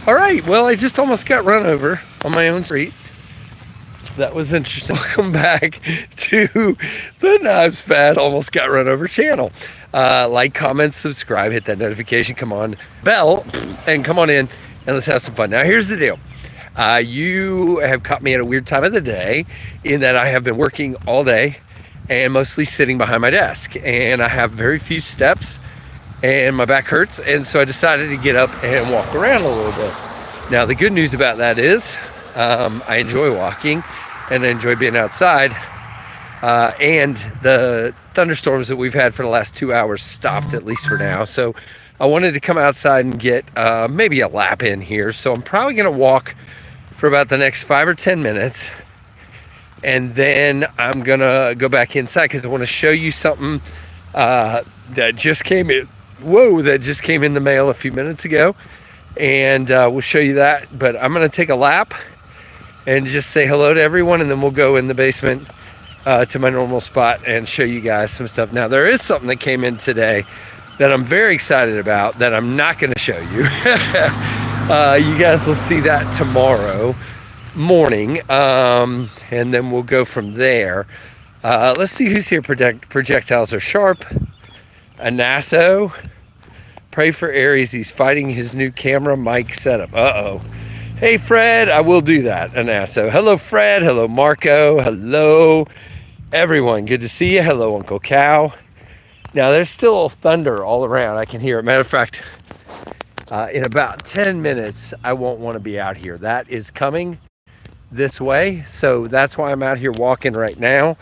All right, well, I just almost got run over on my own street. That was interesting. Welcome back to the KnivesFAST Almost Got Run Over channel. Like, comment, subscribe, hit that notification, come on, bell, and come on in and let's have some fun. Now, here's the deal. You have caught me at a weird time of the day in that I have been working all day and mostly sitting behind my desk. And I have very few steps and my back hurts. And so I decided to get up and walk around a little bit. Now, the good news about that is I enjoy walking and I enjoy being outside. And the thunderstorms that we've had for the last 2 hours stopped, at least for now. So I wanted to come outside and get maybe a lap in here. So I'm probably gonna walk for about the next 5 or 10 minutes. And then I'm gonna go back inside because I wanna show you something that just came in. Whoa, that just came in the mail a few minutes ago. And we'll show you that. But I'm gonna take a lap and just say hello to everyone, and then we'll go in the basement to my normal spot and show you guys some stuff. Now, there is something that came in today that I'm very excited about that I'm not gonna show you. You guys will see that tomorrow morning, and then we'll go from there. Let's see who's here. Projectiles are sharp. Anasso. Pray for Aries. He's fighting his new camera mic setup. Uh-oh. Hey, Fred. I will do that, Anasso. Hello, Fred. Hello, Marco. Hello, everyone. Good to see you. Hello, Uncle Cow. Now, there's still thunder all around. I can hear it. Matter of fact, in about 10 minutes, I won't want to be out here. That is coming this way. So that's why I'm out here walking right now,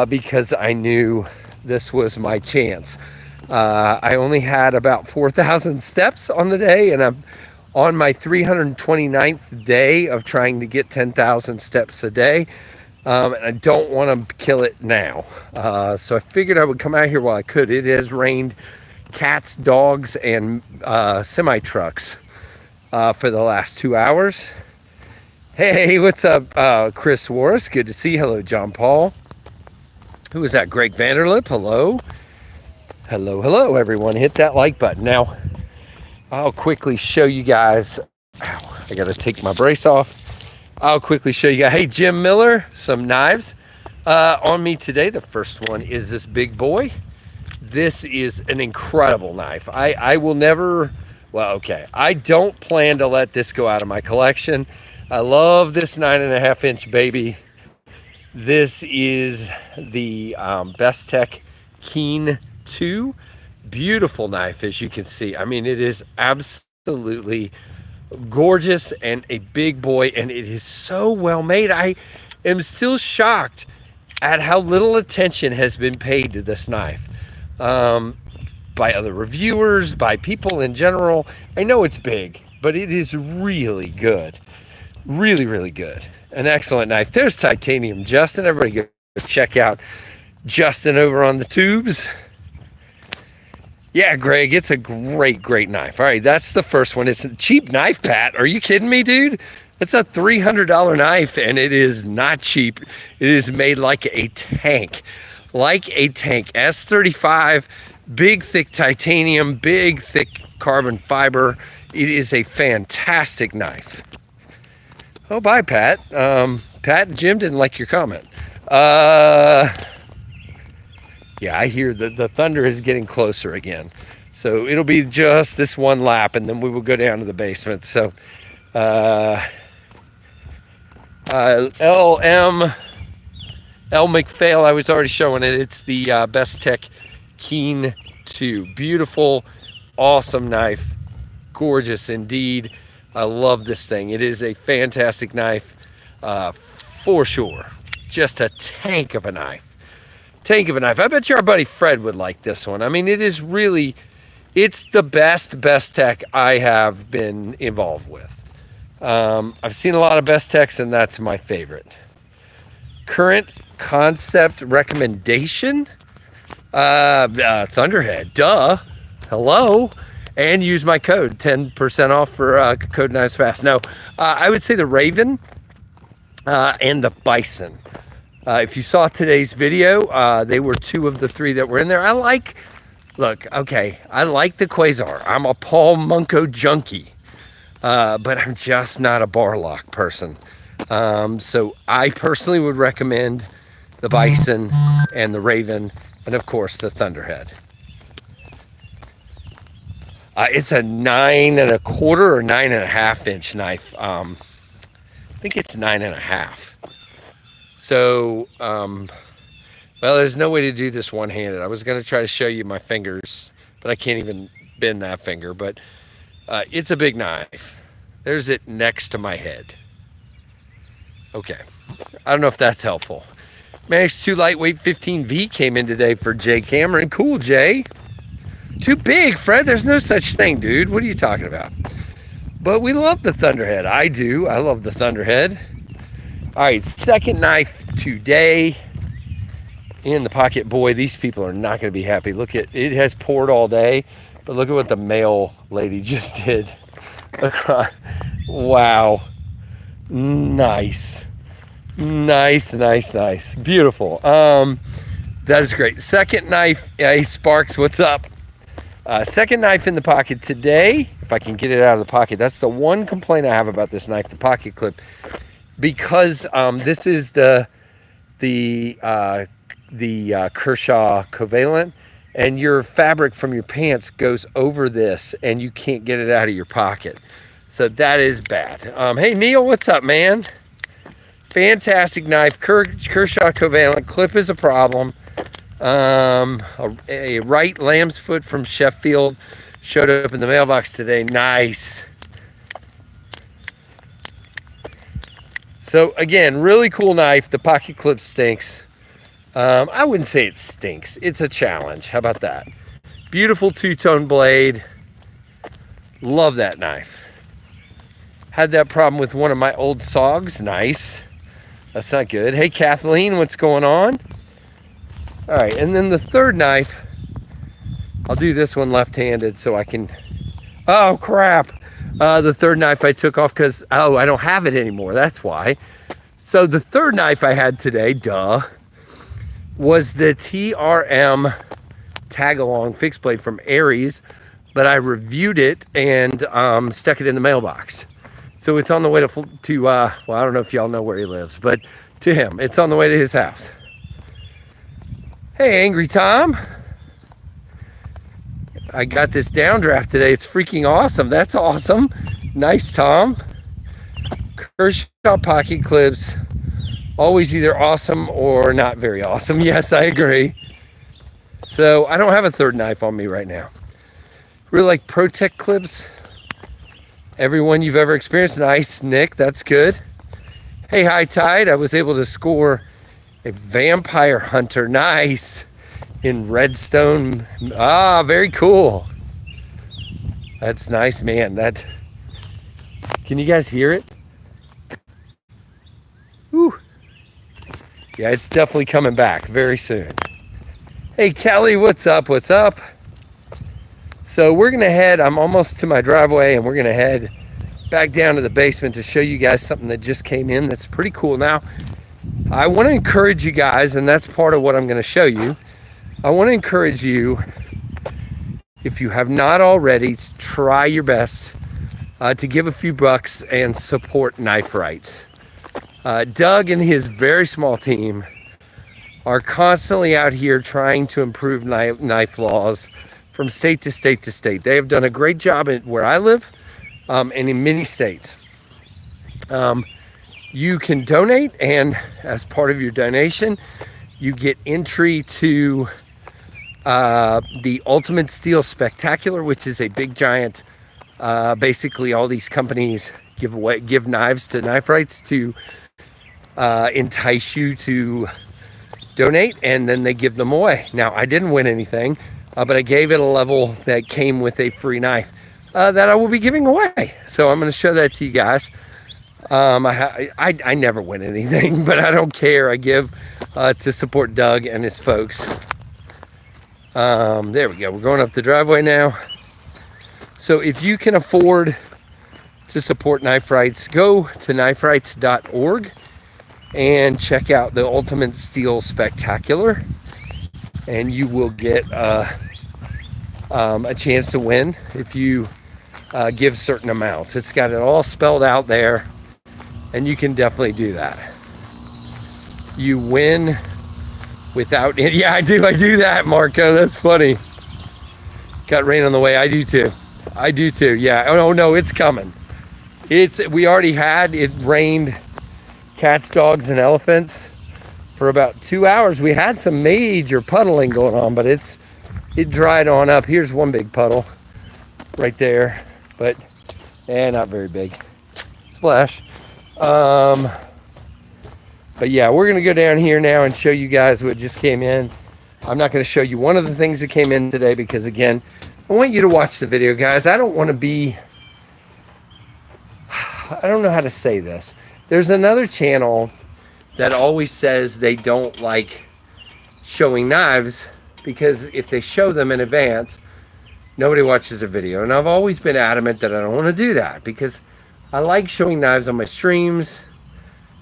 because I knew this was my chance. I only had about 4,000 steps on the day, and I'm on my 329th day of trying to get 10,000 steps a day. And I don't want to kill it now. So I figured I would come out here while I could. It has rained cats, dogs, and semi-trucks for the last 2 hours. Hey, what's up, Chris Warras? Good to see you. Hello, John Paul. Who is that? Greg Vanderlip. Hello. Hello, hello, everyone. Hit that like button. Now, I'll quickly show you guys. Ow, I got to take my brace off. I'll quickly show you guys. Hey, Jim Miller, some knives on me today. The first one is this big boy. This is an incredible knife. I will never, well, okay. I don't plan to let this go out of my collection. I love this 9.5-inch baby. This is the Best Tech Keen 2. Beautiful knife, as you can see. I mean, it is absolutely gorgeous and a big boy, and it is so well made. I am still shocked at how little attention has been paid to this knife by other reviewers, by people in general. I know it's big, but it is really good. Really, really good. An excellent knife. There's Titanium Justin. Everybody go check out Justin over on the tubes. Yeah, Greg, it's a great, great knife. All right, that's the first one. It's a cheap knife, Pat. Are you kidding me, dude? It's a $300 knife, and it is not cheap. It is made like a tank. Like a tank. S35, big, thick titanium, big, thick carbon fiber. It is a fantastic knife. Oh, bye, Pat. Pat and Jim didn't like your comment. Yeah, I hear the thunder is getting closer again. So it'll be just this one lap, and then we will go down to the basement. So L McPhail, I was already showing it. It's the Best Tech Keen 2. Beautiful, awesome knife. Gorgeous indeed. I love this thing. It is a fantastic knife for sure. Just a tank of a knife. Tank of a knife. I bet you our buddy Fred would like this one. I mean, it is really, it's the best tech I have been involved with. I've seen a lot of best techs, and that's my favorite. Current concept recommendation? Thunderhead. Duh. Hello. And use my code, 10% off for code KnivesFAST. No, I would say the Raven and the Bison. If you saw today's video, they were 2 of the 3 that were in there. I like the Quasar. I'm a Paul Munko junkie. but I'm just not a bar lock person. So I personally would recommend the Bison and the Raven, and of course the Thunderhead. It's a 9¼ or 9½ inch knife. I think it's 9½. So, well, there's no way to do this one-handed. I was going to try to show you my fingers, but I can't even bend that finger. But it's a big knife. There's it next to my head. Okay, I don't know if that's helpful. Manix 2 Lightweight 15V came in today for Jay Cameron. Cool, Jay. Too big, Fred. There's no such thing, dude. What are you talking about? But we love the Thunderhead. I do. I love the Thunderhead. All right, second knife today in the pocket. Boy, these people are not going to be happy. Look at it. Has poured all day, but look at what the mail lady just did. Wow. Nice. Nice. Beautiful. That is great. Second knife. Hey, Sparks, what's up? Second knife in the pocket today. If I can get it out of the pocket. That's the one complaint I have about this knife, the pocket clip. Because this is the Kershaw Covalent, and your fabric from your pants goes over this, and you can't get it out of your pocket. So that is bad. Hey Neil, what's up, man? Fantastic knife, Kershaw Covalent. Clip is a problem. A right lamb's foot from Sheffield showed up in the mailbox today. Nice. So again, really cool knife. The pocket clip stinks. I wouldn't say it stinks. It's a challenge. How about that? Beautiful two-tone blade. Love that knife. Had that problem with one of my old SOGs. Nice. That's not good. Hey Kathleen, what's going on? All right, and then the third knife, I'll do this one left-handed so I can, oh crap. The third knife I took off because, I don't have it anymore. That's why. So the third knife I had today, was the TRM tag-along fixed blade from Aries, but I reviewed it and stuck it in the mailbox. So it's on the way to well, I don't know if y'all know where he lives, but to him, it's on the way to his house. Hey, Angry Tom. I got this downdraft today. It's freaking awesome. That's awesome. Nice, Tom. Kershaw pocket clips, always either awesome or not very awesome. Yes, I agree. So I don't have a third knife on me right now. Really like Protect clips. Everyone you've ever experienced. Nice, Nick. That's good. Hey, High Tide. I was able to score a Vampire Hunter. Nice. In Redstone. Ah, very cool. That's nice, man. That, can you guys hear it? Whew. Yeah, it's definitely coming back very soon. Hey Kelly, what's up? What's up? So we're gonna head, I'm almost to my driveway, and we're gonna head back down to the basement to show you guys something that just came in that's pretty cool. Now, I want to encourage you guys, and that's part of what I'm going to show you. I want to encourage you, if you have not already, to try your best to give a few bucks and support Knife Rights. Doug and his very small team are constantly out here trying to improve knife laws from state to state to state. They have done a great job where I live and in many states. You can donate, and as part of your donation, you get entry to the Ultimate Steel Spectacular, which is a big giant, basically all these companies give knives to Knife Rights to entice you to donate, and then they give them away. Now, I didn't win anything, but I gave it a level that came with a free knife that I will be giving away. So I'm going to show that to you guys. I never win anything, but I don't care. I give to support Doug and his folks. There we go. We're going up the driveway now. So if you can afford to support Knife Rights, go to kniferights.org and check out the Ultimate Steel Spectacular, and you will get a chance to win if you give certain amounts. It's got it all spelled out there, and you can definitely do that. You win without it. Yeah, I do that, Marco. That's funny. Got rain on the way. I do too. Yeah. Oh no, it's coming. We already had it rained cats, dogs, and elephants for about 2 hours. We had some major puddling going on, but it dried on up. Here's one big puddle right there, but not very big. Splash. But yeah, we're gonna go down here now and show you guys what just came in. I'm not gonna show you one of the things that came in today because, again, I want you to watch the video, guys. I don't know how to say this. There's another channel that always says they don't like showing knives because if they show them in advance, nobody watches the video. And I've always been adamant that I don't want to do that because I like showing knives on my streams.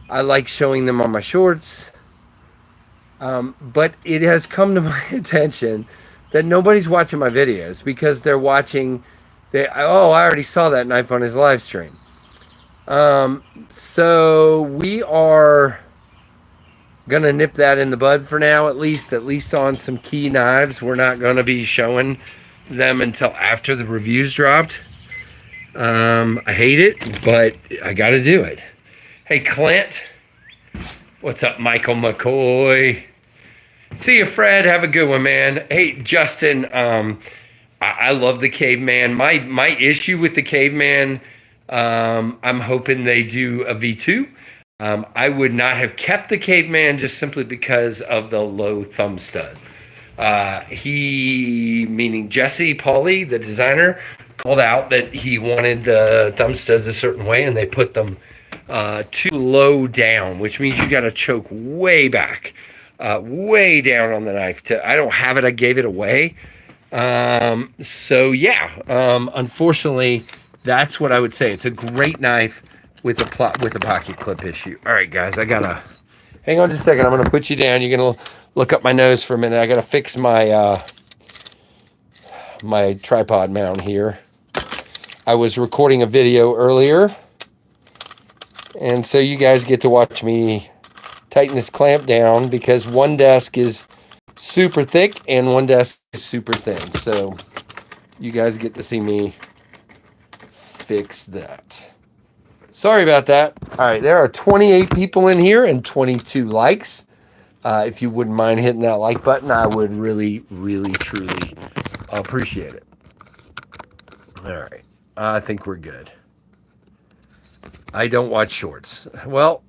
I like showing them on my shorts. But it has come to my attention that nobody's watching my videos because they're watching, I already saw that knife on his live stream. So we are gonna nip that in the bud for now, at least on some key knives. We're not gonna be showing them until after the reviews dropped. I hate it, but I gotta do it. Hey, Clint. What's up, Michael McCoy? See you, Fred. Have a good one, man. Hey, Justin. I love the Caveman. My issue with the Caveman, I'm hoping they do a V2. I would not have kept the Caveman just simply because of the low thumb stud. Meaning Jesse Pauly, the designer, called out that he wanted the thumb studs a certain way, and they put them too low down, which means you got to choke way back, way down on the knife. I don't have it. I gave it away. So yeah, unfortunately, that's what I would say. It's a great knife with a pocket clip issue. All right, guys, I gotta hang on just a second. I'm gonna put you down. You're gonna look up my nose for a minute. I gotta fix my my tripod mount here. I was recording a video earlier, and so you guys get to watch me tighten this clamp down because one desk is super thick and one desk is super thin. So you guys get to see me fix that. Sorry about that. All right, there are 28 people in here and 22 likes. If you wouldn't mind hitting that like button, I would really, really, truly appreciate it. All right, I think we're good. I don't watch shorts. Well,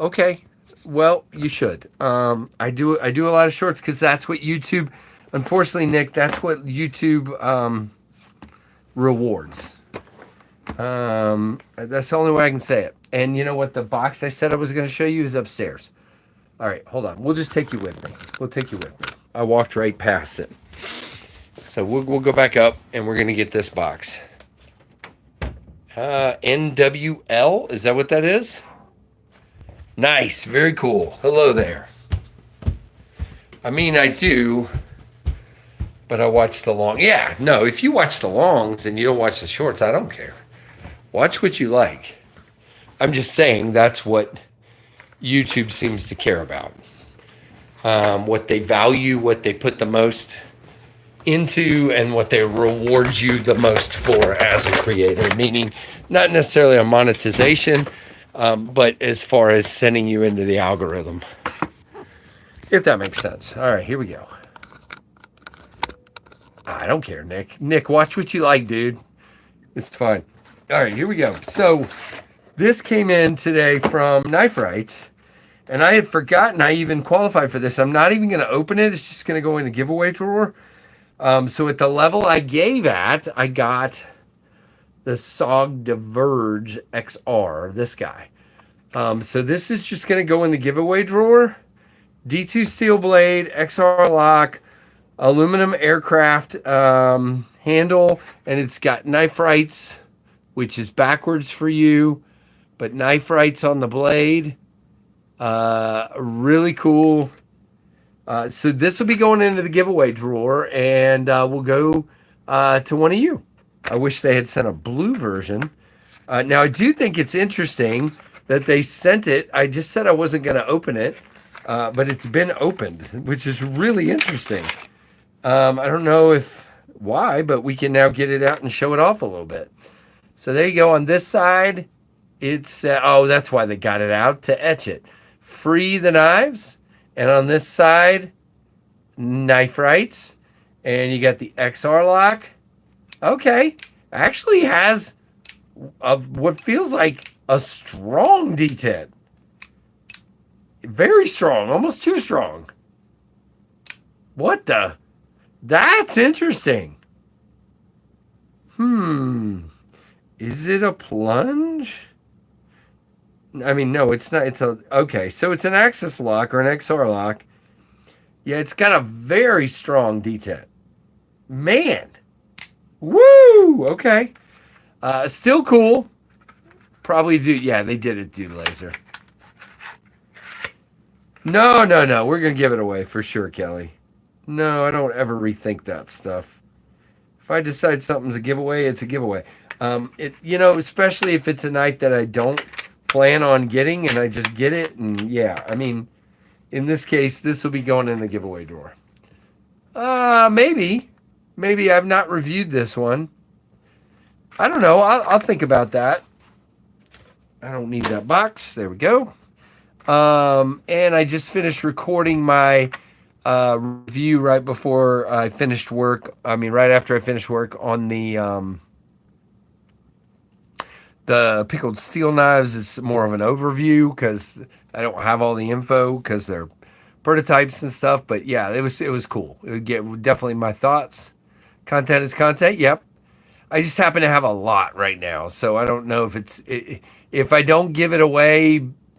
okay. Well, you should. I do a lot of shorts because that's what YouTube, unfortunately, Nick, that's what YouTube rewards. That's the only way I can say it. And you know what? The box I said I was going to show you is upstairs. All right, hold on. We'll just take you with me. We'll take you with me. I walked right past it. So we'll go back up and we're going to get this box. NWL, is that what that is? Nice, very cool. Hello there. I mean, I do, but I watch the long. Yeah, no, if you watch the longs and you don't watch the shorts, I don't care. Watch what you like. I'm just saying that's what YouTube seems to care about. What they value, what they put the most into, and what they reward you the most for as a creator, meaning not necessarily a monetization, but as far as sending you into the algorithm, if that makes sense. All right, here we go. I don't care, Nick. Nick, watch what you like, dude. It's fine. All right, here we go. So this came in today from Knife Rights, and I had forgotten I even qualified for this. I'm not even going to open it. It's just going to go in the giveaway drawer. So at the level I gave at, I got the SOG Diverge XR, this guy. So this is just going to go in the giveaway drawer. D2 steel blade, XR lock, aluminum aircraft handle, and it's got Knife Rights, which is backwards for you, but Knife Rights on the blade. Really cool. So this will be going into the giveaway drawer, and we'll go to one of you. I wish they had sent a blue version. Now, I do think it's interesting that they sent it. I just said I wasn't going to open it, but it's been opened, which is really interesting. I don't know why, but we can now get it out and show it off a little bit. So there you go. On this side, it's, oh, that's why they got it out, to etch it. Free the knives. And on this side, knife rights. And you got the XR lock. Okay. Actually has what feels like a strong detent. Very strong. Almost too strong. What the? That's interesting. Is it a plunge? I mean, no, it's not. It's a, okay, so it's an axis lock or an XR lock. Yeah, it's got a very strong detent. Man. Woo! Okay. Still cool. Probably do, yeah, they did it do laser. No, we're going to give it away for sure, Kelly. No, I don't ever rethink that stuff. If I decide something's a giveaway, it's a giveaway. Especially if it's a knife that I don't plan on getting and I just get it. And yeah, I mean, in this case, this will be going in the giveaway drawer. Maybe I've not reviewed this one. I don't know. I'll think about that. I don't need that box. There we go. And I just finished recording my review right before I finished work. I mean, right after I finished work on the pickled steel knives. Is more of an overview because I don't have all the info because they're prototypes and stuff. But yeah, it was cool. It would get definitely my thoughts. Content is content. Yep. I just happen to have a lot right now, so I don't know if I don't give it away,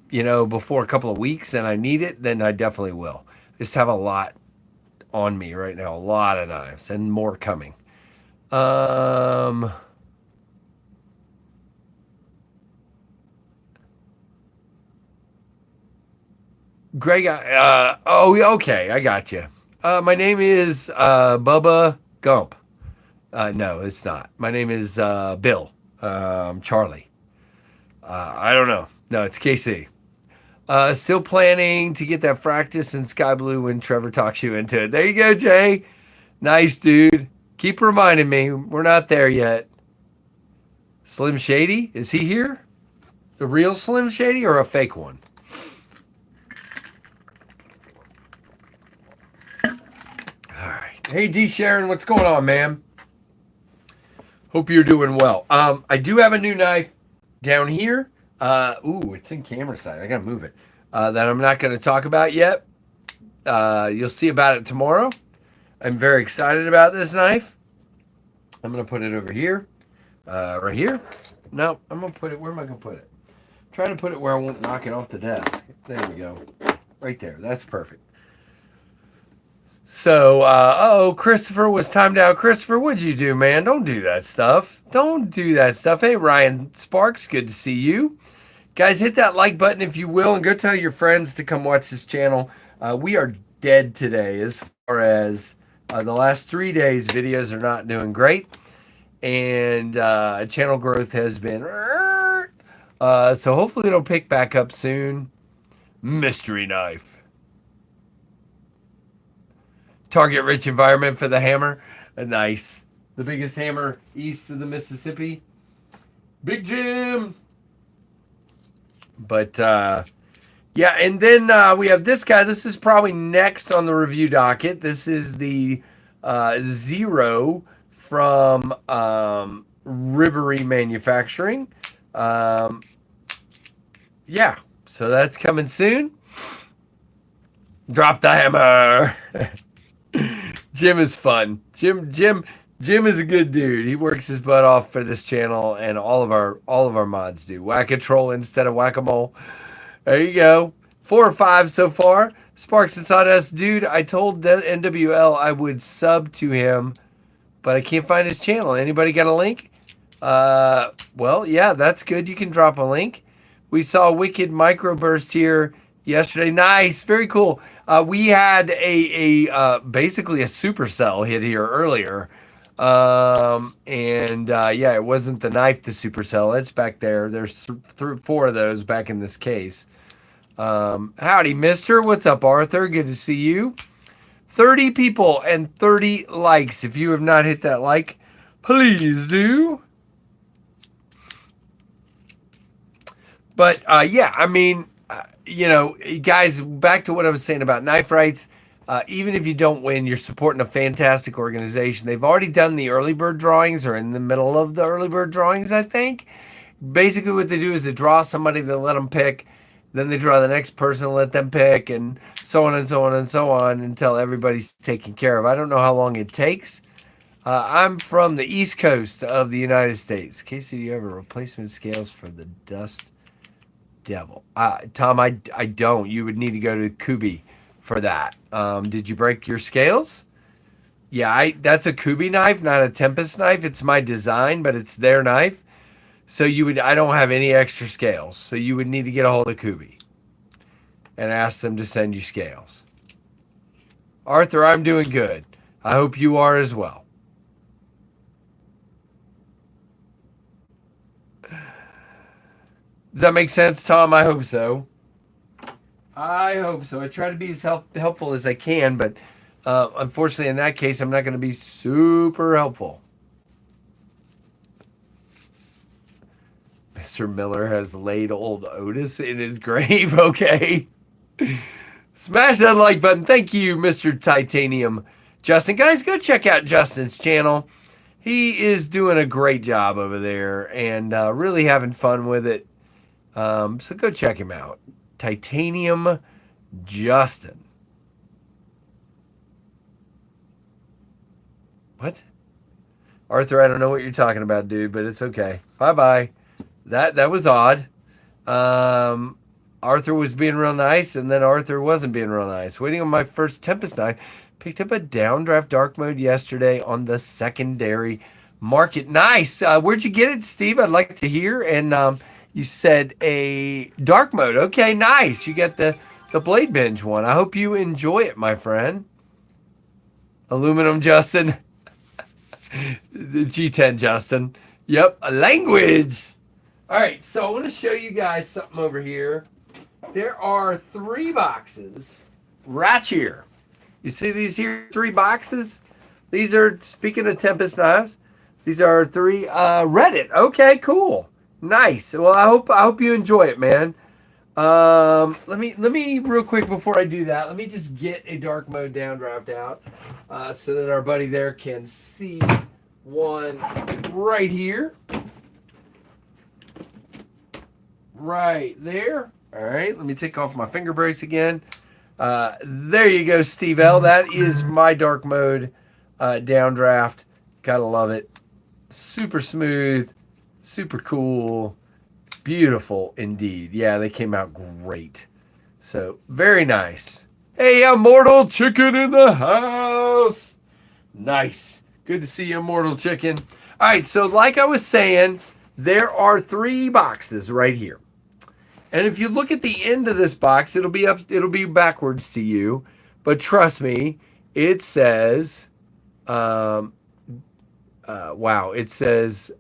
before a couple of weeks and I need it, then I definitely will. I just have a lot on me right now, a lot of knives and more coming. Greg, okay, I got you. My name is Bubba Gump. No, it's not. My name is Bill. Charlie. I don't know. No, it's KC. Still planning to get that Fractus and Sky Blue when Trevor talks you into it. There you go, Jay. Nice, dude. Keep reminding me. We're not there yet. Slim Shady? Is he here? The real Slim Shady or a fake one? All right. Hey, D. Sharon, what's going on, man? Hope you're doing well. I do have a new knife down here. It's in camera side. I gotta move it. That I'm not gonna talk about yet. You'll see about it tomorrow. I'm very excited about this knife. I'm gonna put it over here. Right here. No, I'm gonna put it. Where am I gonna put it? I'm trying to put it where I won't knock it off the desk. There we go. Right there. That's perfect. So, Christopher was timed out. Christopher, what'd you do, man? Don't do that stuff. Don't do that stuff. Hey, Ryan Sparks, good to see you. Guys, hit that like button if you will, and go tell your friends to come watch this channel. We are dead today as far as the last 3 days. Videos are not doing great, and channel growth has been... so hopefully it'll pick back up soon. Mystery knife. Target-rich environment for the hammer. Nice. The biggest hammer east of the Mississippi. Big Jim. But, yeah, and then we have this guy. This is probably next on the review docket. This is the Zero from Rivery Manufacturing. Yeah, so that's coming soon. Drop the hammer. Jim is fun. Jim is a good dude. He works his butt off for this channel, and all of our mods do. Whack-a-troll instead of whack-a-mole. There you go. 4 or 5 so far. Sparks and Sawdust, dude. I told NWL I would sub to him, but I can't find his channel. Anybody got a link? Well, yeah, that's good. You can drop a link. We saw Wicked Microburst here yesterday. Nice, very cool. We had a basically a supercell hit here earlier. Yeah, it wasn't the knife to supercell. It's back there. There's 4 of those back in this case. Howdy, mister. What's up, Arthur? Good to see you. 30 people and 30 likes. If you have not hit that like, please do. But yeah, I mean, guys, back to what I was saying about knife rights. Even if you don't win, you're supporting a fantastic organization. They've already done the early bird drawings, or in the middle of the early bird drawings, I think. Basically, what they do is they draw somebody, they let them pick, then they draw the next person, let them pick, and so on and so on and so on until everybody's taken care of. I don't know how long it takes. I'm from the East Coast of the United States. Casey, do you have a replacement scales for the Dust Devil? Tom, I don't. You would need to go to Kubi for that. Did you break your scales? Yeah, that's a Kubi knife, not a Tempest knife. It's my design, but it's their knife. So I don't have any extra scales. So you would need to get a hold of Kubi and ask them to send you scales. Arthur, I'm doing good. I hope you are as well. Does that make sense, Tom? I hope so. I hope so. I try to be as helpful as I can, but unfortunately, in that case, I'm not going to be super helpful. Mr. Miller has laid old Otis in his grave. Okay. Smash that like button. Thank you, Mr. Titanium. Justin, guys, go check out Justin's channel. He is doing a great job over there and really having fun with it. So go check him out. Titanium Justin. What? Arthur, I don't know what you're talking about, dude, but it's okay. Bye-bye. That was odd. Arthur was being real nice, and then Arthur wasn't being real nice. Waiting on my first Tempest knife. Picked up a downdraft dark mode yesterday on the secondary market. Nice. Where'd you get it, Steve? I'd like to hear. And you said a dark mode. Okay, nice. You got the Blade Binge one. I hope you enjoy it, my friend. Aluminum Justin. The G10 Justin. Yep, a language. All right, so I want to show you guys something over here. There are 3 boxes right here. You see these here 3 boxes? These are, speaking of Tempest knives, these are 3 Reddit. Okay, cool. Nice. Well, I hope you enjoy it, man. Let me real quick before I do that, let me just get a dark mode downdraft out so that our buddy there can see one right here. Right there. All right, let me take off my finger brace again. There you go, Steve L. That is my dark mode downdraft. Gotta love it. Super smooth, super cool, beautiful indeed. Yeah, they came out great. So very nice. Hey, Immortal Chicken in the house. Nice. Good to see you, Immortal Chicken. All right, so like I was saying, there are 3 boxes right here. And if you look at the end of this box, it'll be backwards to you. But trust me, it says, wow, it says,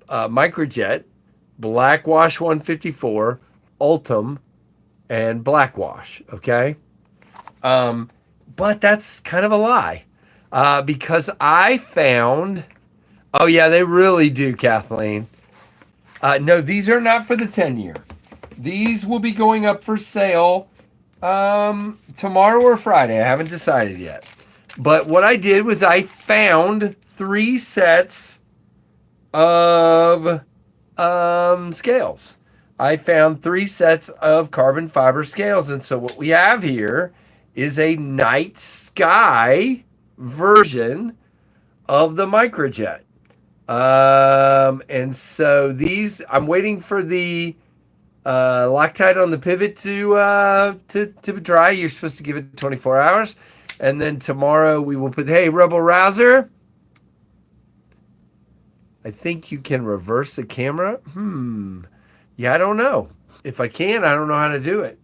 Microjet, Blackwash 154, Ultim, and Blackwash, okay? But that's kind of a lie. Because I found, oh yeah, they really do, Kathleen. No, these are not for the 10-year. These will be going up for sale tomorrow or Friday. I haven't decided yet. But what I did was I found 3 sets of scales. I found 3 sets of carbon fiber scales. And so what we have here is a night sky version of the Microjet. And so these, I'm waiting for the Loctite on the pivot to dry. You're supposed to give it 24 hours. And then tomorrow we will put, hey, Rebel Rouser, I think you can reverse the camera. Yeah, I don't know. If I can, I don't know how to do it.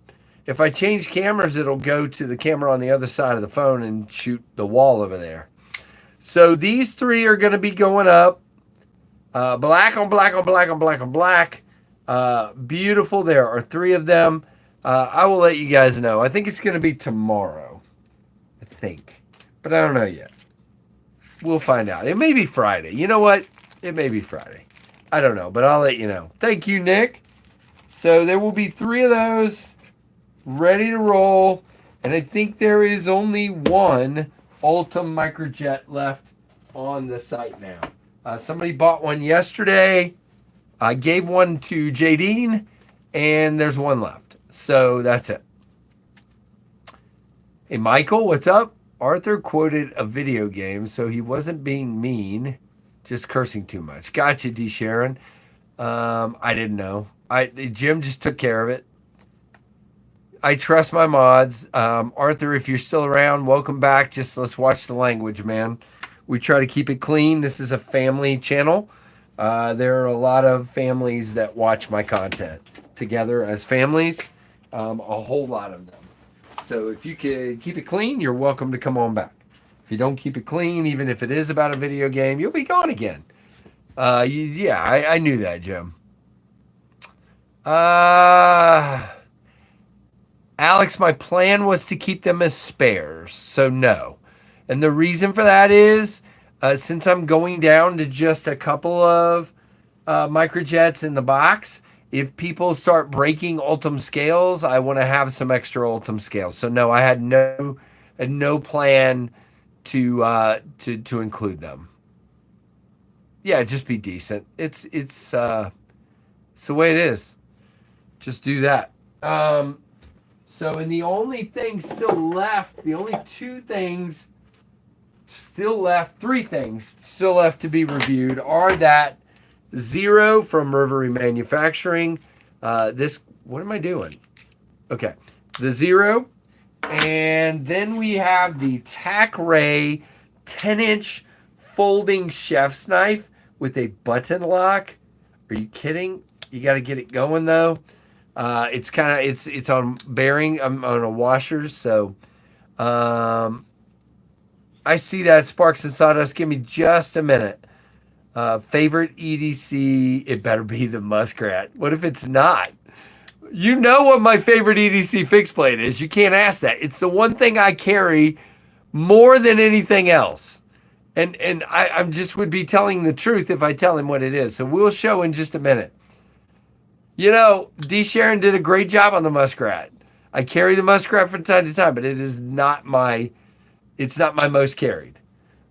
If I change cameras, it'll go to the camera on the other side of the phone and shoot the wall over there. So these 3 are going to be going up. Black on black on black on black on black. Beautiful. There are 3 of them. I will let you guys know. I think it's going to be tomorrow. I think. But I don't know yet. We'll find out. It may be Friday. You know what? It may be Friday. I don't know, but I'll let you know. Thank you, Nick. So there will be 3 of those ready to roll. And I think there is only one Ultim Microjet left on the site now. Somebody bought one yesterday. I gave one to Jadine, and there's one left. So that's it. Hey, Michael, what's up? Arthur quoted a video game, so he wasn't being mean, just cursing too much. Gotcha, D. Sharon. I didn't know. Jim just took care of it. I trust my mods. Arthur, if you're still around, welcome back. Just let's watch the language, man. We try to keep it clean. This is a family channel. There are a lot of families that watch my content together as families, a whole lot of them. So if you could keep it clean, you're welcome to come on back. If you don't keep it clean, even if it is about a video game, you'll be gone again. Yeah, I knew that, Jim. Alex, my plan was to keep them as spares, so no. And the reason for that is, since I'm going down to just a couple of microjets in the box, if people start breaking Ultim scales, I want to have some extra Ultim scales. So no, I had no plan to include them. Yeah, just be decent. It's the way it is. Just do that. So, and the only thing still left, the only 2 things still left, 3 things still left to be reviewed are that Zero from Reverie Manufacturing. What am I doing? Okay. The Zero. And then we have the Tack Ray 10-inch folding chef's knife with a button lock. Are you kidding? You got to get it going though. It's on bearing. I'm on a washer. So, I see that Sparks and Sawdust. Give me just a minute. Favorite EDC, it better be the Muskrat. What if it's not? You know what my favorite EDC fixed blade is. You can't ask that. It's the one thing I carry more than anything else. And I just would be telling the truth if I tell him what it is. So we'll show in just a minute. You know, D. Sharon did a great job on the Muskrat. I carry the Muskrat from time to time, but it's not my most carried.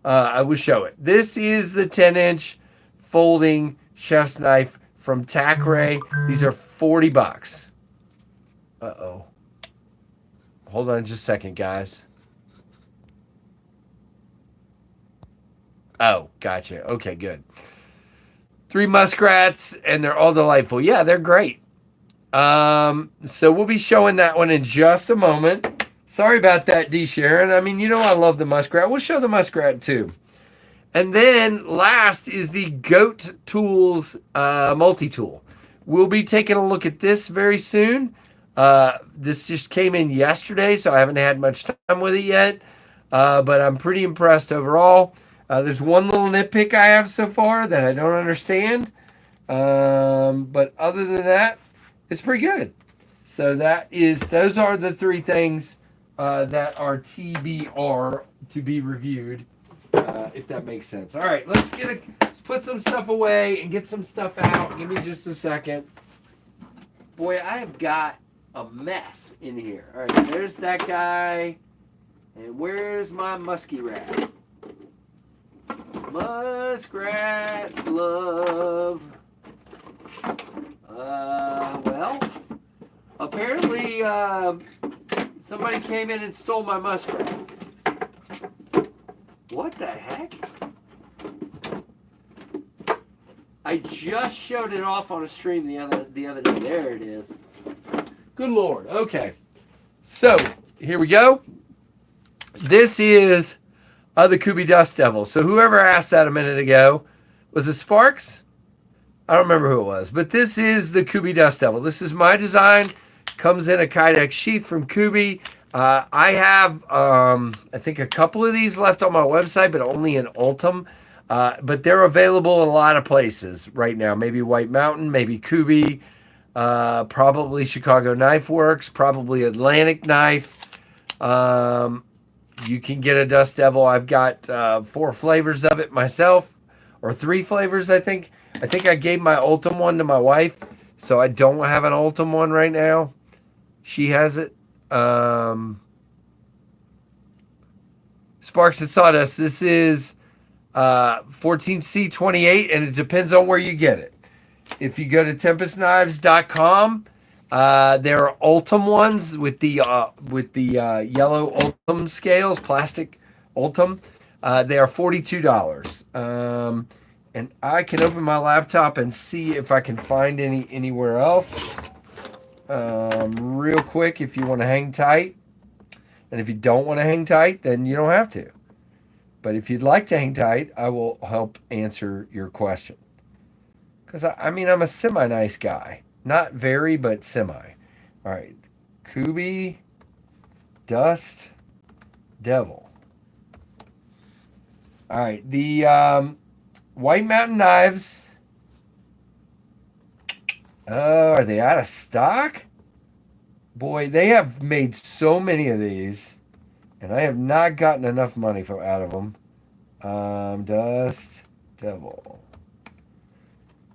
I will show it. This is the 10-inch folding chef's knife from Tack Ray. These are $40. Uh-oh. Hold on just a second, guys. Oh, gotcha. Okay, good. 3 Muskrats, and they're all delightful. Yeah, they're great. So we'll be showing that one in just a moment. Sorry about that, D. Sharon. I mean, you know I love the Muskrat. We'll show the Muskrat too. And then last is the Goat Tools multi-tool. We'll be taking a look at this very soon. This just came in yesterday, so I haven't had much time with it yet. But I'm pretty impressed overall. There's one little nitpick I have so far that I don't understand. But other than that, it's pretty good. So those are the 3 things that are TBR to be reviewed, if that makes sense. All right, let's put some stuff away and get some stuff out. Give me just a second. Boy, I have got a mess in here. All right, there's that guy. And where's my musky rat? Muskrat glove. Well, apparently, somebody came in and stole my muskrat. What the heck? I just showed it off on a stream the other day. There it is. Good Lord. Okay. So, here we go. This is the Kubi Dust Devil. So, whoever asked that a minute ago, was it Sparks? I don't remember who it was. But this is the Kubi Dust Devil. This is my design. Comes in a Kydex sheath from Kubi. I have, I think, a couple of these left on my website, but only in Ultim. But they're available in a lot of places right now. Maybe White Mountain, maybe Kubi, probably Chicago Knife Works, probably Atlantic Knife. You can get a Dust Devil. I've got 4 flavors of it myself, or 3 flavors, I think. I think I gave my Ultim one to my wife, so I don't have an Ultim one right now. She has it. Sparks and Sawdust. This is 14C28, and it depends on where you get it. If you go to TempestKnives.com, there are Ultim ones with the yellow Ultim scales, plastic Ultim. They are $42. And I can open my laptop and see if I can find anywhere else. Real quick, if you want to hang tight. And if you don't want to hang tight, then you don't have to. But if you'd like to hang tight, I will help answer your question. Because, I mean, I'm a semi-nice guy. Not very, but semi. All right. Kubi, Dust, Devil. All right. The White Mountain knives. Are they out of stock? Boy, they have made so many of these, and I have not gotten enough money out of them. Dust Devil.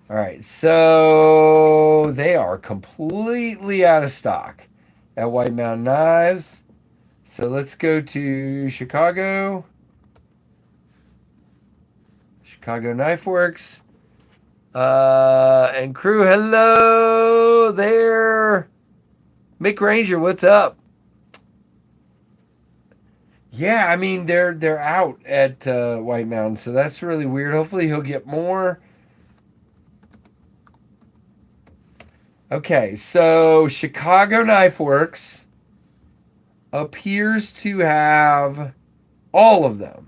All right, so they are completely out of stock at White Mountain Knives. So let's go to Chicago Knife Works. And crew, hello there. Mick Ranger, what's up? Yeah, I mean, they're out at White Mountain, so that's really weird. Hopefully he'll get more. Okay, so Chicago Knife Works appears to have all of them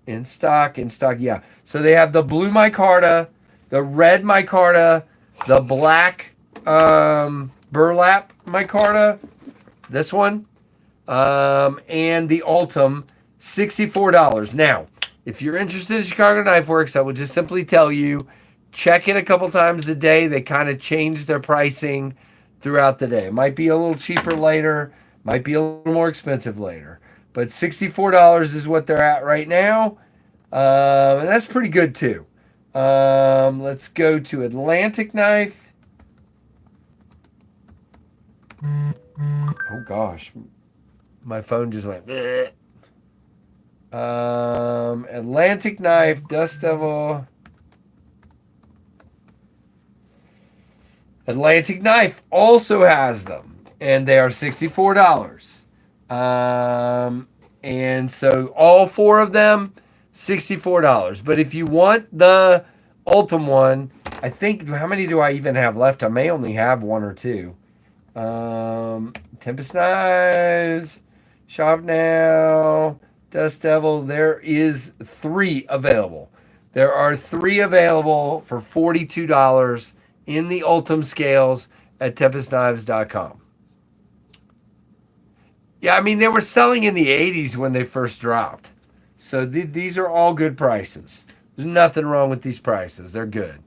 in stock, yeah. So they have the blue micarta, the red micarta, the black burlap micarta, this one, and the Ultim, $64. Now, if you're interested in Chicago Knife Works, I would just simply tell you, check it a couple times a day. They kind of change their pricing throughout the day. It might be a little cheaper later, might be a little more expensive later. But $64 is what they're at right now. And that's pretty good too. Let's go to Atlantic Knife. Oh gosh. My phone just went. Bleh. Atlantic Knife, Dust Devil. Atlantic Knife also has them, and they are $64. And so all 4 of them, $64. But if you want the Ultim one, I think, how many do I even have left? I may only have 1 or 2. Tempest Knives, Shop Now, Dust Devil. There is 3 available. There are 3 available for $42 in the Ultim scales at TempestKnives.com. Yeah, I mean, they were selling in the 80s when they first dropped. So these are all good prices. There's nothing wrong with these prices. They're good.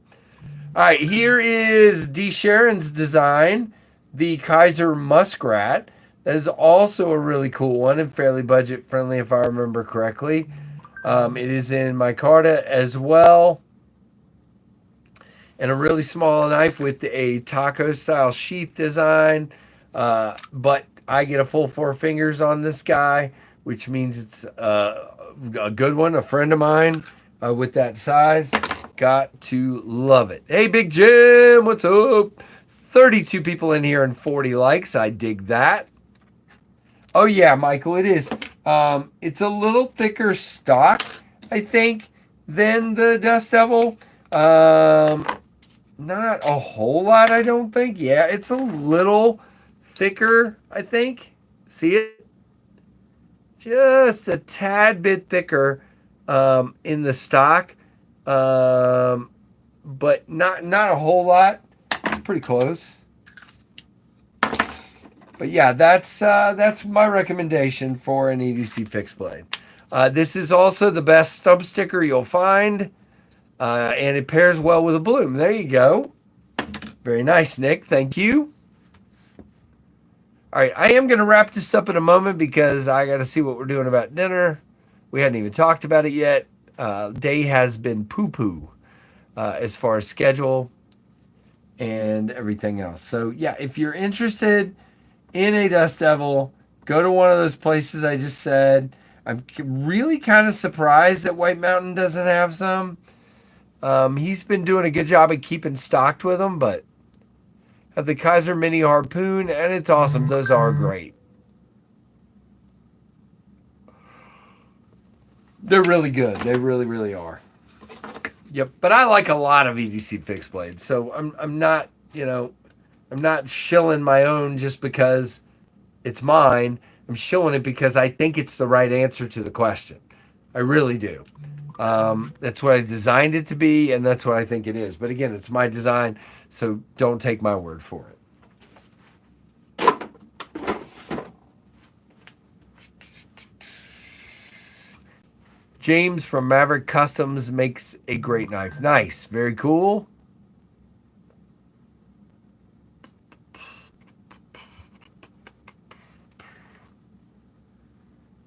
All right, here is D. Sharon's design, the Kaiser Muskrat. That is also a really cool one and fairly budget friendly, if I remember correctly. It is in micarta as well. And a really small knife with a taco style sheath design. But I get a full 4 fingers on this guy, which means it's a good one. A friend of mine with that size, got to love it. Hey, Big Jim, what's up? 32 people in here and 40 likes. I dig that. Oh yeah, Michael, it is. It's a little thicker stock, I think, than the Dust Devil. Not a whole lot, I don't think. Yeah, it's a little thicker, I think. See it? Just a tad bit thicker in the stock, but not a whole lot. It's pretty close. But yeah, that's my recommendation for an EDC fixed blade. This is also the best stump sticker you'll find, and it pairs well with a bloom. There you go. Very nice, Nick. Thank you. All right, I am going to wrap this up in a moment because I got to see what we're doing about dinner. We hadn't even talked about it yet. Day has been poo-poo as far as schedule and everything else. So yeah, if you're interested in a Dust Devil, go to one of those places I just said. I'm really kind of surprised that White Mountain doesn't have some. He's been doing a good job of keeping stocked with them, but have the Kaiser Mini Harpoon, and it's awesome. Those are great. They're really good. They really, really are. Yep. But I like a lot of EDC fixed blades, so I'm not, I'm not shilling my own just because it's mine. I'm shilling it because I think it's the right answer to the question. I really do. That's what I designed it to be, and that's what I think it is. But again, it's my design, so don't take my word for it. James from Maverick Customs makes a great knife. Nice. Very cool.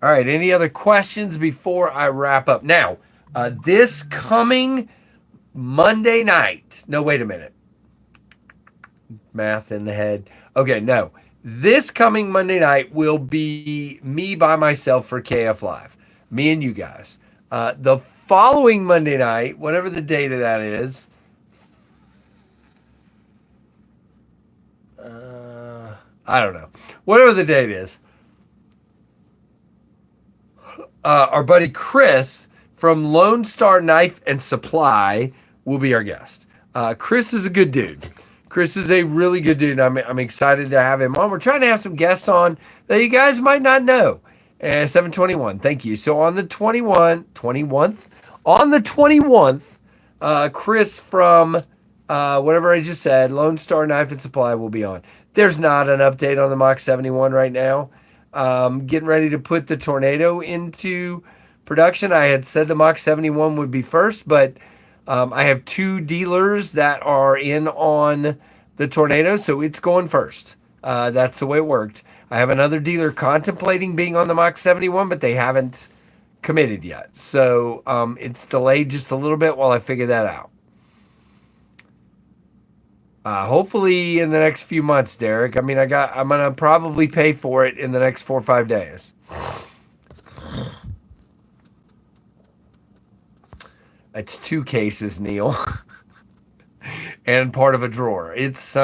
All right. Any other questions before I wrap up? Now, this coming Monday night. No, wait a minute. Math in the head. Okay, no. This coming Monday night will be me by myself for KF Live. Me and you guys. The following Monday night, whatever the date of that is, I don't know. Whatever the date is, our buddy Chris from Lone Star Knife and Supply will be our guest. Chris is a good dude. Chris is a really good dude. I'm excited to have him on. We're trying to have some guests on that you guys might not know. 721. Thank you. So on the 21st, Chris from whatever I just said, Lone Star Knife and Supply will be on. There's not an update on the Mach 71 right now. Getting ready to put the Tornado into production. I had said the Mach 71 would be first, but I have two dealers that are in on the Tornado, so it's going first. That's the way it worked. I have another dealer contemplating being on the Mach 71, but they haven't committed yet. So it's delayed just a little bit while I figure that out. Hopefully in the next few months, Derek. I mean, I'm gonna probably pay for it in the next 4 or 5 days. It's 2 cases, Neil, and part of a drawer. It's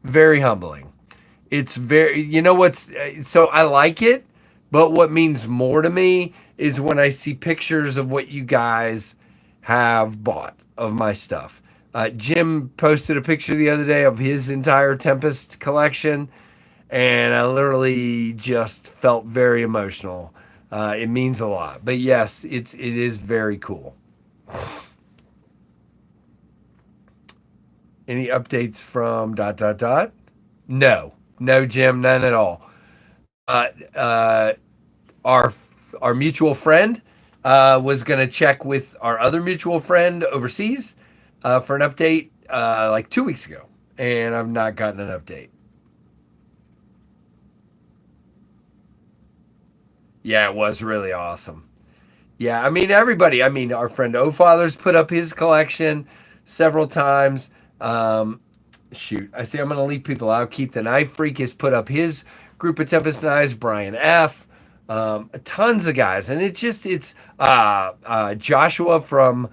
very humbling. It's very, so I like it, but what means more to me is when I see pictures of what you guys have bought of my stuff. Jim posted a picture the other day of his entire Tempest collection, and I literally just felt very emotional. It means a lot. But yes, it is very cool. Any updates from ... No, Jim, none at all. Our mutual friend was going to check with our other mutual friend overseas for an update like 2 weeks ago, and I've not gotten an update. Yeah, it was really awesome. Yeah, I mean, everybody. I mean, our friend O-Father's put up his collection several times. Shoot, I see I'm going to leave people out. Keith the Knife Freak has put up his group of Tempest knives. Brian F. Tons of guys. And it's Joshua from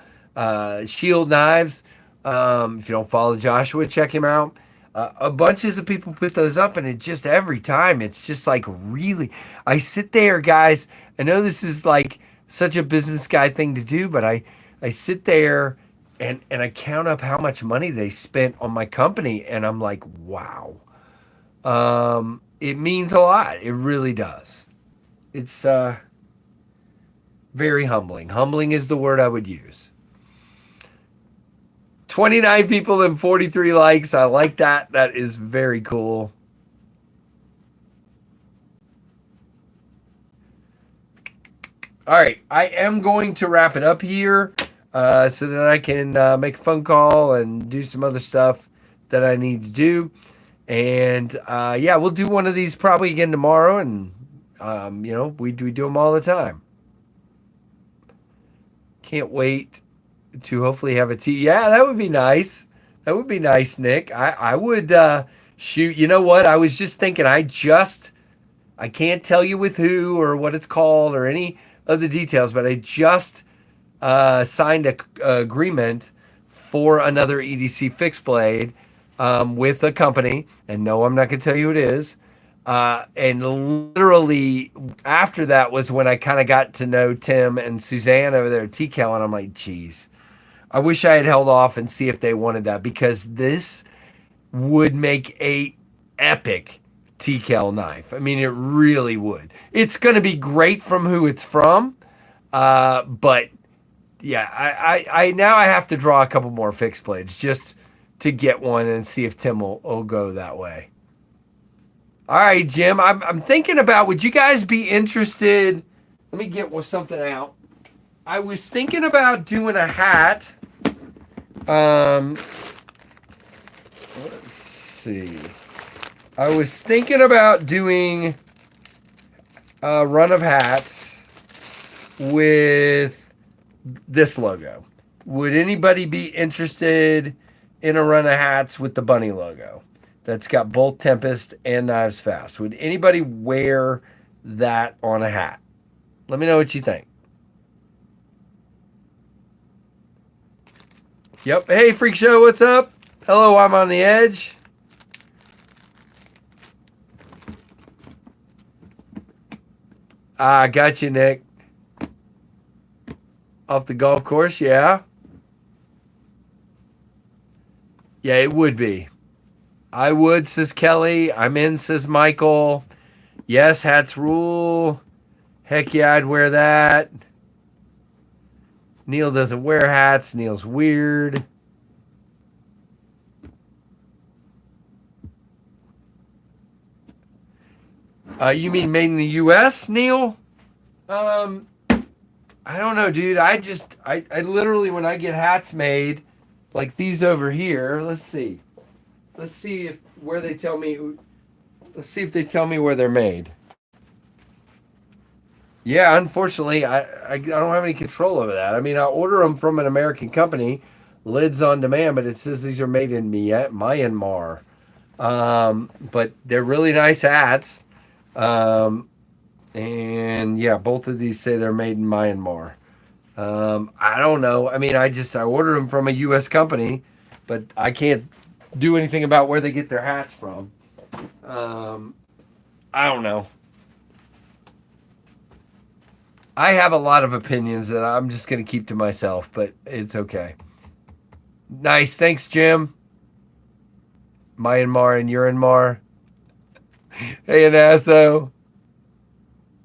Shield Knives. If you don't follow Joshua, check him out. A bunches of people put those up, and it just every time it's just like really. I sit there, guys. I know this is like such a business guy thing to do, but I sit there and I count up how much money they spent on my company, and I'm like, wow. It means a lot. It really does. It's very humbling. Humbling is the word I would use. 29 people and 43 likes. I like that. That is very cool. All right, I am going to wrap it up here so that I can make a phone call and do some other stuff that I need to do. And yeah, we'll do one of these probably again tomorrow. And, we do them all the time. Can't wait to hopefully have a tea. Yeah, that would be nice. That would be nice, Nick. I would shoot. You know what? I was just thinking, I can't tell you with who or what it's called or any of the details, but I just signed a agreement for another EDC fixed blade with a company, and no, I'm not going to tell you who it is. And literally after that was when I kind of got to know Tim and Suzanne over there at TCal, and I'm like, geez, I wish I had held off and see if they wanted that, because this would make a epic TCal knife. I mean, it really would. It's going to be great from who it's from, but yeah, I now I have to draw a couple more fixed blades just to get one and see if Tim will go that way. All right, Jim, I'm thinking about, would you guys be interested? Let me get something out. I was thinking about doing a hat. Let's see. I was thinking about doing a run of hats with this logo. Would anybody be interested in a run of hats with the bunny logo that's got both Tempest and KnivesFAST? Would anybody wear that on a hat? Let me know what you think. Yep. Hey, Freak Show, what's up? Hello, I'm on the edge. Got you, Nick. Off the golf course, yeah. Yeah, it would be. I would, says Kelly. I'm in, says Michael. Yes, hats rule. Heck yeah, I'd wear that. Neil doesn't wear hats. Neil's weird. You mean made in the U.S., Neil? I don't know, dude. I literally, when I get hats made, like these over here, let's see if they tell me where they're made. Yeah, unfortunately, I don't have any control over that. I mean, I order them from an American company, lids on demand, but it says these are made in Myanmar. But they're really nice hats. And yeah, both of these say they're made in Myanmar. I don't know. I mean, I ordered them from a U.S. company, but I can't do anything about where they get their hats from. I don't know. I have a lot of opinions that I'm just going to keep to myself, but it's okay. Nice. Thanks, Jim. Myanmar and Uranmar. Hey, Anasso.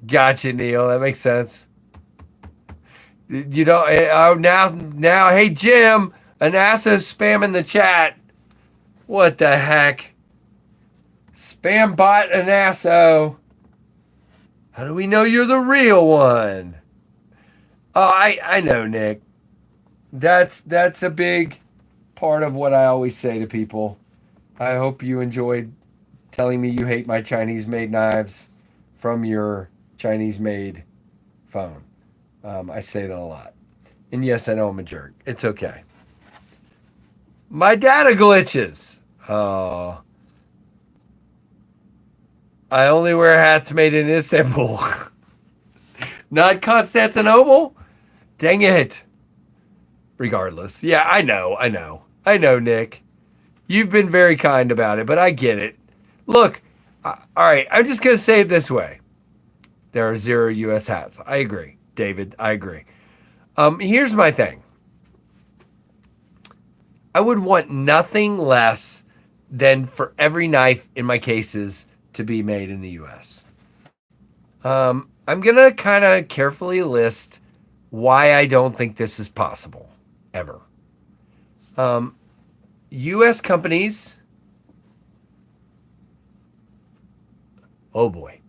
Gotcha, Neil. That makes sense. You know, oh, now, hey, Jim, Anassa's spamming the chat. What the heck? Spam bot Anasso. How do we know you're the real one? Oh, I know, Nick. That's a big part of what I always say to people. I hope you enjoyed telling me you hate my Chinese-made knives from your Chinese-made phone. I say that a lot. And yes, I know I'm a jerk. It's okay. My data glitches. Oh. I only wear hats made in Istanbul. Not Constantinople? Dang it. Regardless. Yeah, I know, Nick. You've been very kind about it, but I get it. Look, all right, I'm just going to say it this way. There are 0 U.S. hats. I agree, David. I agree. Here's my thing. I would want nothing less than for every knife in my cases to be made in the U.S. I'm going to kind of carefully list why I don't think this is possible, ever. U.S. companies, oh boy,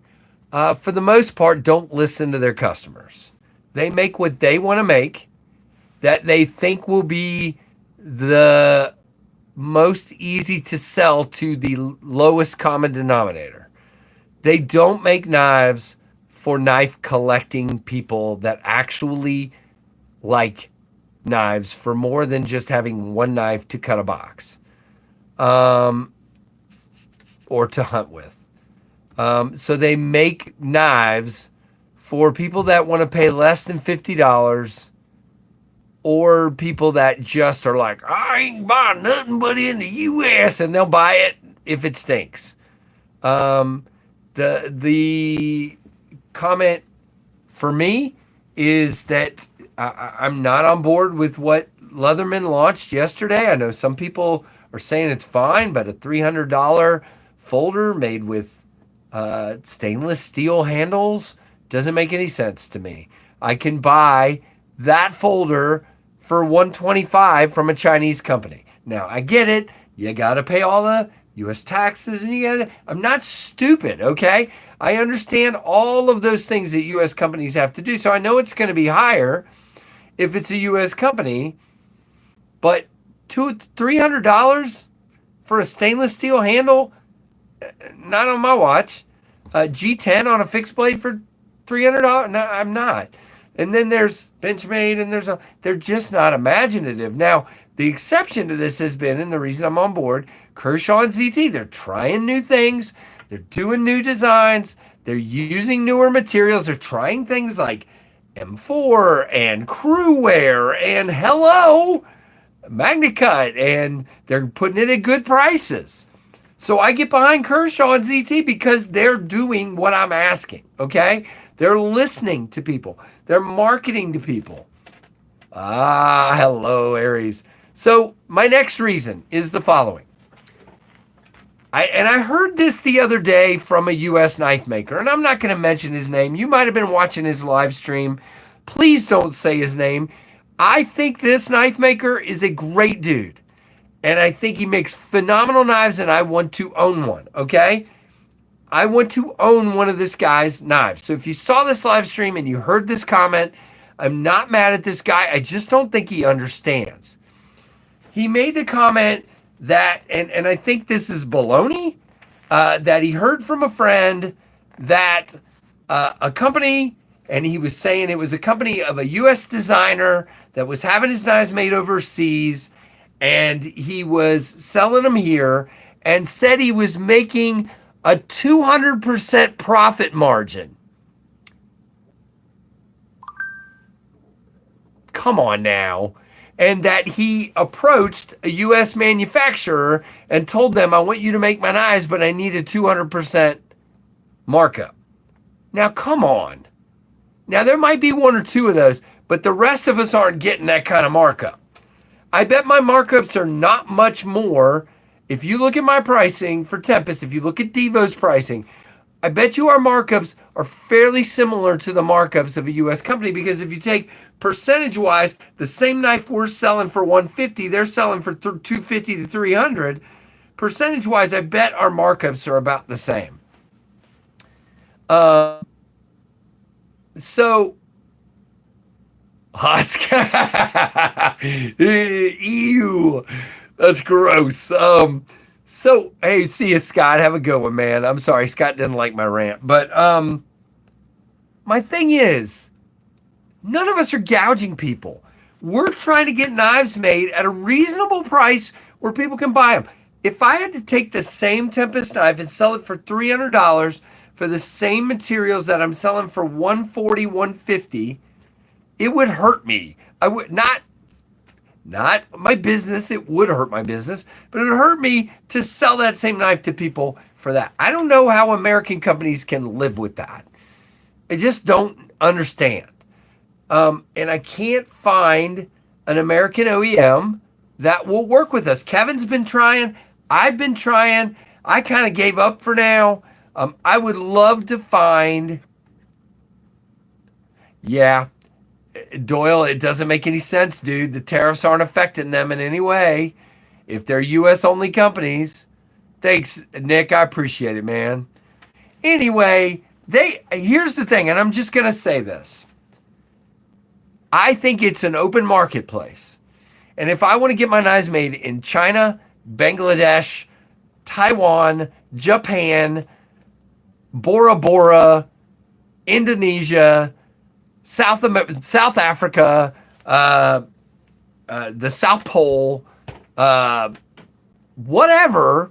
for the most part, don't listen to their customers. They make what they want to make, that they think will be the most easy to sell to the lowest common denominator. They don't make knives for knife collecting people that actually like knives for more than just having one knife to cut a box, or to hunt with. So they make knives for people that want to pay less than $50, or people that just are like, I ain't buying nothing but in the U.S., and they'll buy it if it stinks. The comment for me is that I'm not on board with what Leatherman launched yesterday. I know some people are saying it's fine, but a $300 folder made with stainless steel handles doesn't make any sense to me. I can buy that folder for $125 from a Chinese company. Now, I get it. You got to pay all the U.S. taxes, and I'm not stupid, okay? I understand all of those things that U.S. companies have to do, so I know it's going to be higher if it's a U.S. company, but $300 for a stainless steel handle, not on my watch. G10 on a fixed blade for $300? No, I'm not. And then there's Benchmade, and they're just not imaginative. Now, the exception to this has been, and the reason I'm on board, Kershaw and ZT. They're trying new things. They're doing new designs. They're using newer materials. They're trying things like M4 and crew wear and MagnaCut, and they're putting it at good prices. So I get behind Kershaw and ZT because they're doing what I'm asking, okay? They're listening to people. They're marketing to people. Hello, Aries. So my next reason is the following. I heard this the other day from a U.S. knife maker, and I'm not going to mention his name. You might have been watching his live stream. Please don't say his name. I think this knife maker is a great dude, and I think he makes phenomenal knives, and I want to own one, okay? I want to own one of this guy's knives. So if you saw this live stream and you heard this comment, I'm not mad at this guy. I just don't think he understands. He made the comment that, and I think this is baloney, that he heard from a friend that a company, and he was saying it was a company of a U.S. designer that was having his knives made overseas, and he was selling them here, and said he was making a 200% profit margin. Come on now. And that he approached a U.S. manufacturer and told them, I want you to make my knives, but I need a 200% markup. Now, come on. Now, there might be one or two of those, but the rest of us aren't getting that kind of markup. I bet my markups are not much more. If you look at my pricing for Tempest, if you look at Devo's pricing, I bet you our markups are fairly similar to the markups of a U.S. company, because if you take percentage-wise, the same knife we're selling for $150, they're selling for $250 to $300. Percentage-wise, I bet our markups are about the same. So, Oscar, ew, that's gross. So, hey, see you, Scott. Have a good one, man. I'm sorry, Scott didn't like my rant. But my thing is, none of us are gouging people. We're trying to get knives made at a reasonable price where people can buy them. If I had to take the same Tempest knife and sell it for $300 for the same materials that I'm selling for $140, $150, it would hurt me. I would not my business. It would hurt my business, but it would hurt me to sell that same knife to people for that. I don't know how American companies can live with that. I just don't understand. And I can't find an American OEM that will work with us. Kevin's been trying. I've been trying. I kind of gave up for now. I would love to find. Yeah. Doyle, it doesn't make any sense, dude. The tariffs aren't affecting them in any way. If they're U.S. only companies. Thanks, Nick. I appreciate it, man. Anyway, here's the thing, and I'm just going to say this. I think it's an open marketplace. And if I want to get my knives made in China, Bangladesh, Taiwan, Japan, Bora Bora, Indonesia, South Africa, the South Pole, whatever,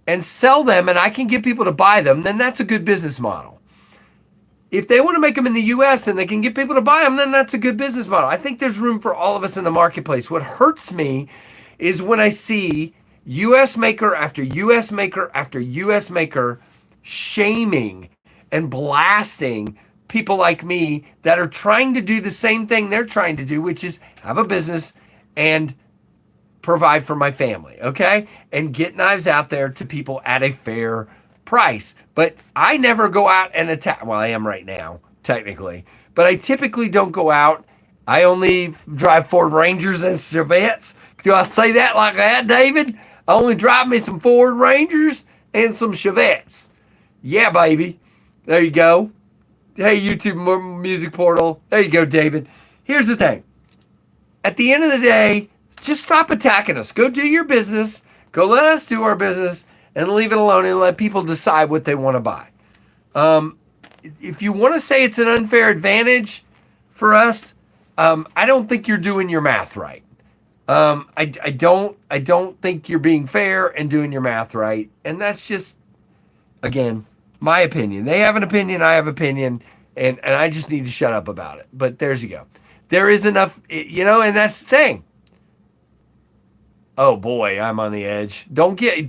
and sell them, and I can get people to buy them, then that's a good business model. If they want to make them in the U.S. and they can get people to buy them, then that's a good business model. I think there's room for all of us in the marketplace. What hurts me is when I see U.S. maker after U.S. maker after U.S. maker shaming and blasting people like me that are trying to do the same thing they're trying to do, which is have a business and provide for my family, okay? And get knives out there to people at a fair price. But I never go out and attack. Well, I am right now, technically. But I typically don't go out. I only drive Ford Rangers and Chevettes. Do I say that like that, David? I only drive me some Ford Rangers and some Chevettes. Yeah, baby. There you go. Hey, YouTube Music Portal. There you go, David. Here's the thing. At the end of the day, just stop attacking us. Go do your business. Go let us do our business and leave it alone and let people decide what they want to buy. If you want to say it's an unfair advantage for us, I don't think you're doing your math right. I don't think you're being fair and doing your math right. And that's just, again, my opinion. They have an opinion, I have opinion, and I just need to shut up about it. But there's you go. There is enough, and that's the thing. Oh boy, I'm on the edge. Okay.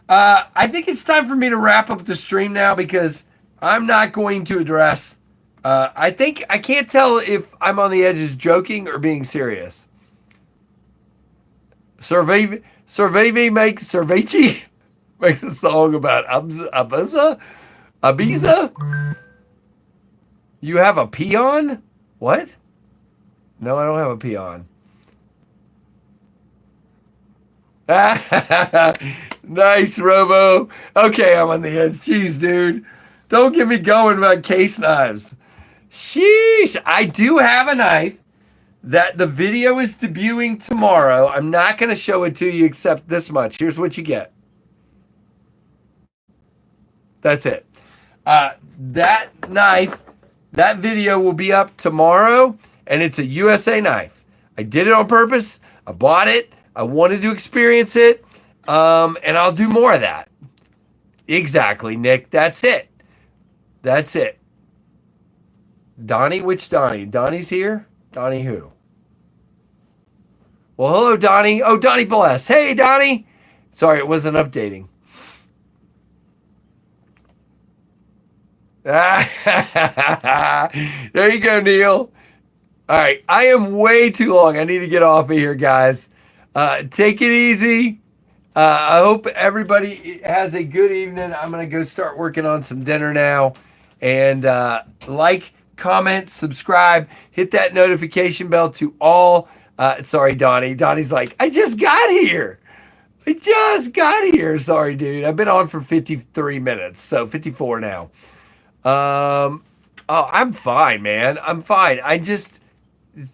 I think it's time for me to wrap up the stream now because I'm not going to address. I can't tell if I'm on the edge is joking or being serious. Cerveci makes a song about Ibiza. You have a peon? What? No, I don't have a peon. Nice, Robo. Okay, I'm on the edge. Jeez, dude. Don't get me going about case knives. Sheesh. I do have a knife that the video is debuting tomorrow. I'm not going to show it to you except this much. Here's what you get. That's it. That knife, that video will be up tomorrow, and it's a USA knife. I did it on purpose. I bought it. I wanted to experience it, and I'll do more of that. Exactly, Nick. That's it. That's it. Donnie? Which Donnie? Donnie's here? Donnie who? Well, hello, Donnie. Oh, Donnie Bless. Hey, Donnie. Sorry, it wasn't updating. There you go, Neil. All right, I am way too long. I need to get off of here, guys. Take it easy. I hope everybody has a good evening. I'm going to go start working on some dinner now. And like, comment, subscribe, hit that notification bell to all. Sorry, Donnie. Donnie's like, I just got here. Sorry, dude. I've been on for 53 minutes, so 54 now. I'm fine, man. I'm fine.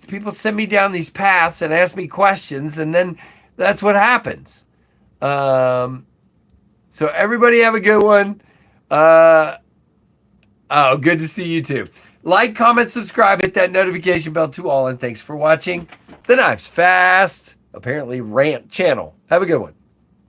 People send me down these paths and ask me questions, and then that's what happens. So everybody have a good one. Good to see you too. Like, comment, subscribe, hit that notification bell to all, and thanks for watching the Knives Fast, apparently rant channel. Have a good one.